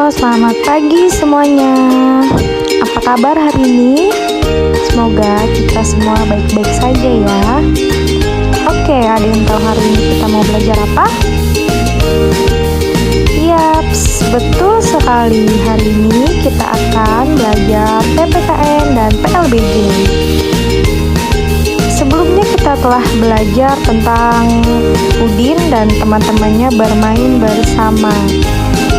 Selamat pagi semuanya. Apa kabar hari ini? Semoga kita semua baik-baik saja ya. Oke, ada yang tahu hari ini kita mau belajar apa? Yaps, betul sekali. Hari ini kita akan belajar PPKN dan PLBJ. Sebelumnya kita telah belajar tentang Udin dan teman-temannya bermain bersama.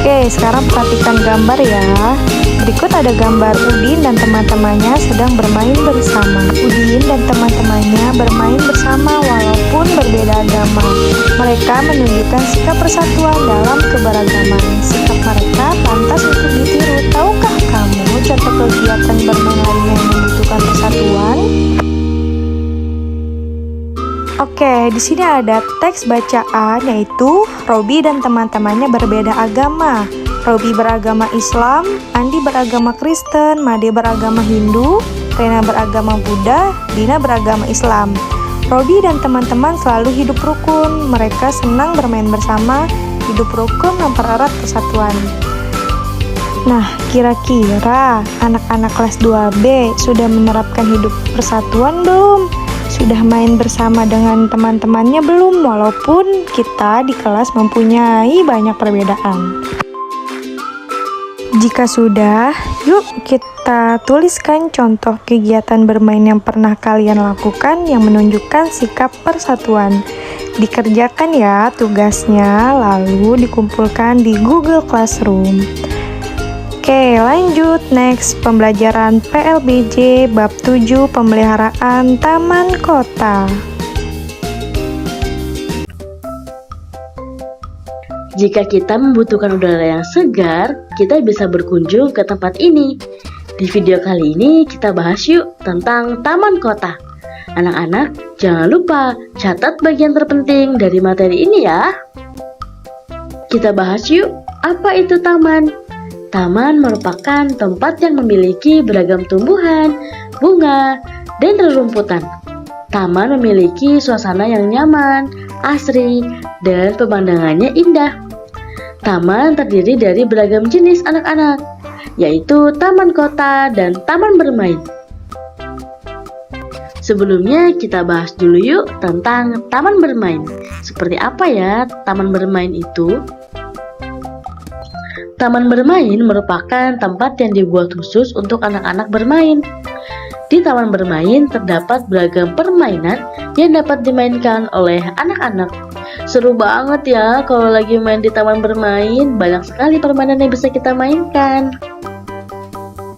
Oke, sekarang perhatikan gambar ya. Berikut ada gambar Udin dan teman-temannya sedang bermain bersama. Udin dan teman-temannya bermain bersama walaupun berbeda agama. Mereka menunjukkan sikap persatuan dalam keberagaman. Sikap mereka pantas untuk ditiru. Tahukah kamu contoh kegiatan bermain lainnya yang membutuhkan persatuan? Oke, di sini ada teks bacaan yaitu Robi dan teman-temannya berbeda agama. Robi beragama Islam, Andi beragama Kristen, Made beragama Hindu, Rena beragama Buddha, Dina beragama Islam. Robi dan teman-teman selalu hidup rukun. Mereka senang bermain bersama, hidup rukun mempererat persatuan. Nah, kira-kira anak-anak kelas 2B sudah menerapkan hidup persatuan belum? Sudah main bersama dengan teman-temannya belum? Walaupun kita di kelas mempunyai banyak perbedaan. Jika sudah, yuk kita tuliskan contoh kegiatan bermain yang pernah kalian lakukan yang menunjukkan sikap persatuan. Dikerjakan ya tugasnya, lalu dikumpulkan di Google Classroom. Oke, lanjut. Next, pembelajaran PLBJ bab 7 pemeliharaan taman kota. Jika kita membutuhkan udara yang segar, kita bisa berkunjung ke tempat ini. Di video kali ini kita bahas yuk tentang taman kota. Anak-anak, jangan lupa catat bagian terpenting dari materi ini ya. Kita bahas yuk, apa itu taman? Taman merupakan tempat yang memiliki beragam tumbuhan, bunga, dan rerumputan. Taman memiliki suasana yang nyaman, asri, dan pemandangannya indah. Taman terdiri dari beragam jenis anak-anak, yaitu taman kota dan taman bermain. Sebelumnya kita bahas dulu yuk tentang taman bermain. Seperti apa ya taman bermain itu? Taman bermain merupakan tempat yang dibuat khusus untuk anak-anak bermain. Di taman bermain terdapat beragam permainan yang dapat dimainkan oleh anak-anak. Seru banget ya kalau lagi main di taman bermain, banyak sekali permainan yang bisa kita mainkan.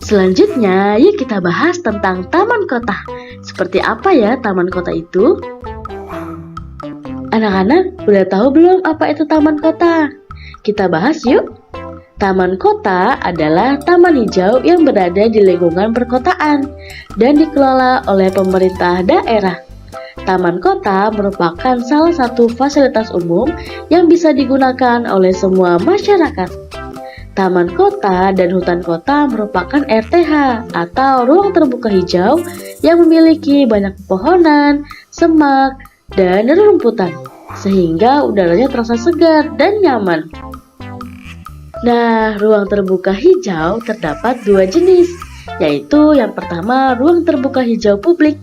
Selanjutnya, yuk kita bahas tentang taman kota. Seperti apa ya taman kota itu? Anak-anak, udah tahu belum apa itu taman kota? Kita bahas yuk. Taman kota adalah taman hijau yang berada di lingkungan perkotaan dan dikelola oleh pemerintah daerah. Taman kota merupakan salah satu fasilitas umum yang bisa digunakan oleh semua masyarakat. Taman kota dan hutan kota merupakan RTH atau ruang terbuka hijau yang memiliki banyak pepohonan, semak, dan rerumputan, sehingga udaranya terasa segar dan nyaman. Nah, ruang terbuka hijau terdapat dua jenis, yaitu yang pertama ruang terbuka hijau publik.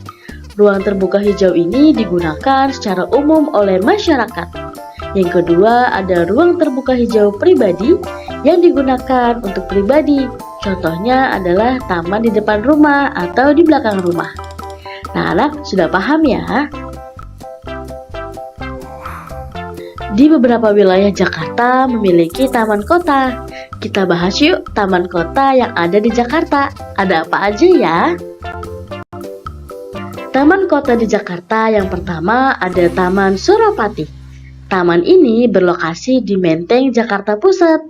Ruang terbuka hijau ini digunakan secara umum oleh masyarakat. Yang kedua ada ruang terbuka hijau pribadi yang digunakan untuk pribadi. Contohnya adalah taman di depan rumah atau di belakang rumah. Nah, anak sudah paham ya? Di beberapa wilayah Jakarta memiliki taman kota. Kita bahas yuk taman kota yang ada di Jakarta. Ada apa aja ya? Taman kota di Jakarta yang pertama ada Taman Suropati. Taman ini berlokasi di Menteng, Jakarta Pusat.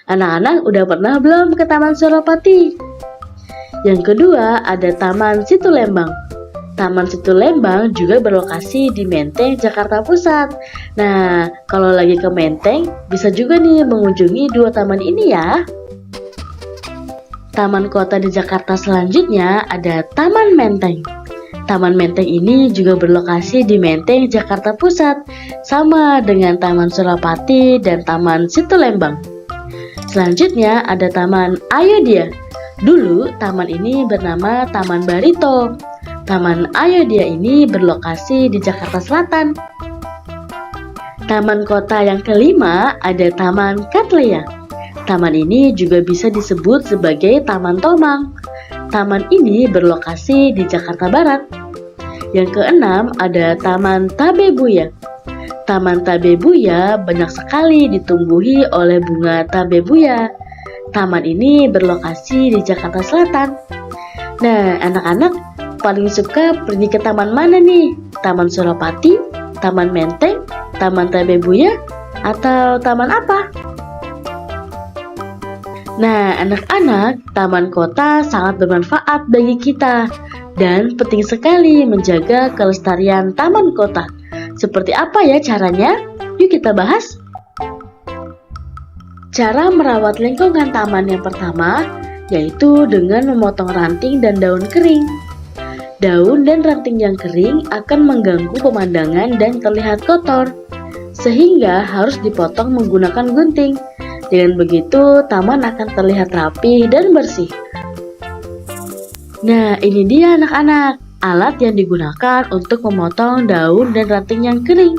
Anak-anak udah pernah belum ke Taman Suropati? Yang kedua ada Taman Situlembang. Taman Situlembang juga berlokasi di Menteng, Jakarta Pusat. Nah, kalau lagi ke Menteng, bisa juga nih mengunjungi dua taman ini ya. Taman kota di Jakarta selanjutnya ada Taman Menteng. Taman Menteng ini juga berlokasi di Menteng, Jakarta Pusat, sama dengan Taman Suropati dan Taman Situlembang. Selanjutnya ada Taman Ayodhya. Dulu taman ini bernama Taman Barito. Taman Ayodhya ini berlokasi di Jakarta Selatan. Taman kota yang kelima ada Taman Katlea. Taman ini juga bisa disebut sebagai Taman Tomang. Taman ini berlokasi di Jakarta Barat. Yang keenam ada Taman Tabebuya. Taman Tabebuya banyak sekali ditumbuhi oleh bunga tabebuya. Taman ini berlokasi di Jakarta Selatan. Nah, anak-anak paling suka pergi ke taman mana nih? Taman Suropati, Taman Menteng, Taman Tabebuya, atau taman apa? Nah, anak-anak, taman kota sangat bermanfaat bagi kita dan penting sekali menjaga kelestarian taman kota. Seperti apa ya caranya? Yuk kita bahas. Cara merawat lingkungan taman yang pertama yaitu dengan memotong ranting dan daun kering. Daun dan ranting yang kering akan mengganggu pemandangan dan terlihat kotor, sehingga harus dipotong menggunakan gunting. Dengan begitu, taman akan terlihat rapi dan bersih. Nah, ini dia anak-anak, alat yang digunakan untuk memotong daun dan ranting yang kering.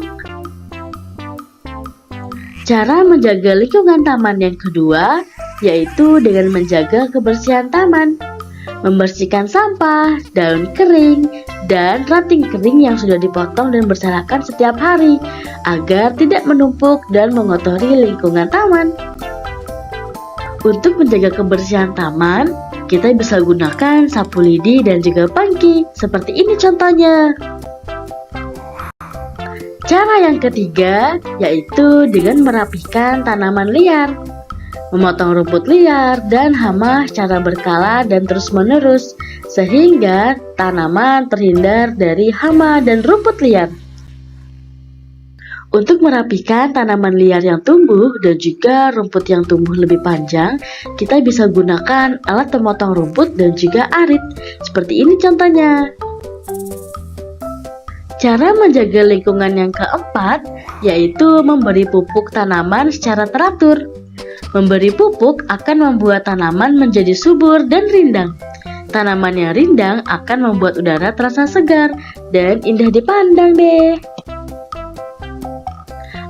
Cara menjaga lingkungan taman yang kedua yaitu dengan menjaga kebersihan taman. Membersihkan sampah, daun kering, dan ranting kering yang sudah dipotong dan berserakan setiap hari agar tidak menumpuk dan mengotori lingkungan taman. Untuk menjaga kebersihan taman, kita bisa gunakan sapu lidi dan juga pangki. Seperti ini contohnya. Cara yang ketiga yaitu dengan merapikan tanaman liar. Memotong rumput liar dan hama secara berkala dan terus-menerus sehingga tanaman terhindar dari hama dan rumput liar. Untuk merapikan tanaman liar yang tumbuh dan juga rumput yang tumbuh lebih panjang, kita bisa gunakan alat pemotong rumput dan juga arit. Seperti ini contohnya. Cara menjaga lingkungan yang keempat yaitu memberi pupuk tanaman secara teratur. Memberi pupuk akan membuat tanaman menjadi subur dan rindang. Tanaman yang rindang akan membuat udara terasa segar dan indah dipandang deh.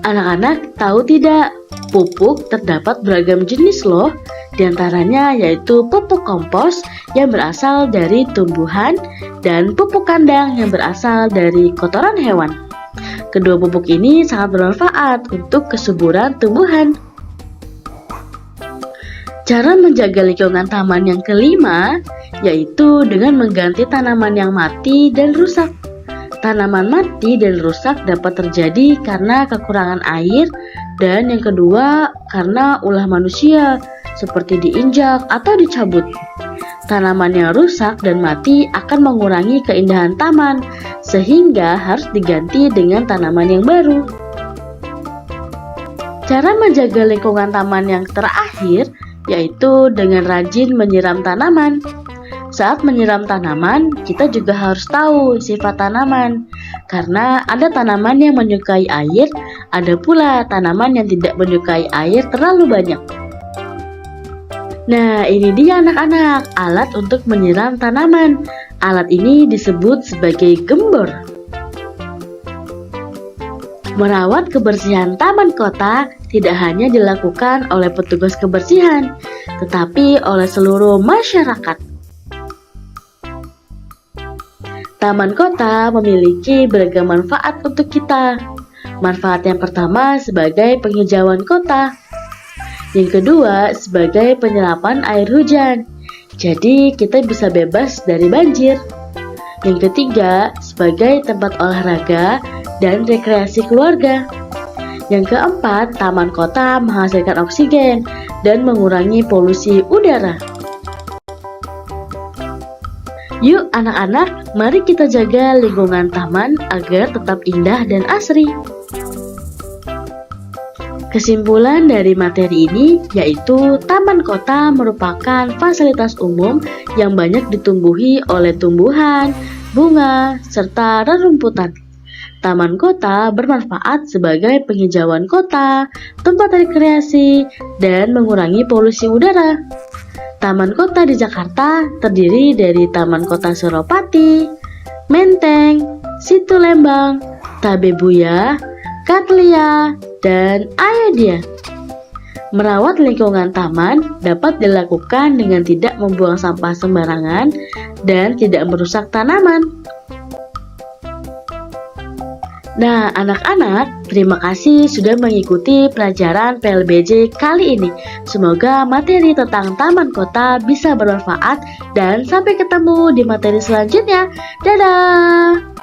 Anak-anak tahu tidak? Pupuk terdapat beragam jenis loh. Di antaranya yaitu pupuk kompos yang berasal dari tumbuhan dan pupuk kandang yang berasal dari kotoran hewan. Kedua pupuk ini sangat bermanfaat untuk kesuburan tumbuhan. Cara menjaga lingkungan taman yang kelima yaitu dengan mengganti tanaman yang mati dan rusak. Tanaman mati dan rusak dapat terjadi karena kekurangan air dan yang kedua karena ulah manusia seperti diinjak atau dicabut. Tanaman yang rusak dan mati akan mengurangi keindahan taman sehingga harus diganti dengan tanaman yang baru. Cara menjaga lingkungan taman yang terakhir yaitu dengan rajin menyiram tanaman. Saat menyiram tanaman, kita juga harus tahu sifat tanaman. Karena ada tanaman yang menyukai air, ada pula tanaman yang tidak menyukai air terlalu banyak. Nah, ini dia anak-anak, alat untuk menyiram tanaman. Alat ini disebut sebagai gembor. Merawat kebersihan taman kota tidak hanya dilakukan oleh petugas kebersihan, tetapi oleh seluruh masyarakat. Taman kota memiliki beragam manfaat untuk kita. Manfaat yang pertama sebagai penghijauan kota. Yang kedua sebagai penyerapan air hujan. Jadi kita bisa bebas dari banjir. Yang ketiga sebagai tempat olahraga dan rekreasi keluarga. Yang keempat, taman kota menghasilkan oksigen dan mengurangi polusi udara. Yuk anak-anak, mari kita jaga lingkungan taman agar tetap indah dan asri. Kesimpulan dari materi ini yaitu taman kota merupakan fasilitas umum yang banyak ditumbuhi oleh tumbuhan, bunga, serta rerumputan. Taman kota bermanfaat sebagai penghijauan kota, tempat rekreasi, dan mengurangi polusi udara. Taman kota di Jakarta terdiri dari Taman Kota Suropati, Menteng, Situ Lembang, Tabebuya, Katlia, dan Ayodhya. Merawat lingkungan taman dapat dilakukan dengan tidak membuang sampah sembarangan dan tidak merusak tanaman. Nah, anak-anak, terima kasih sudah mengikuti pelajaran PLBJ kali ini. Semoga materi tentang taman kota bisa bermanfaat dan sampai ketemu di materi selanjutnya. Dadah!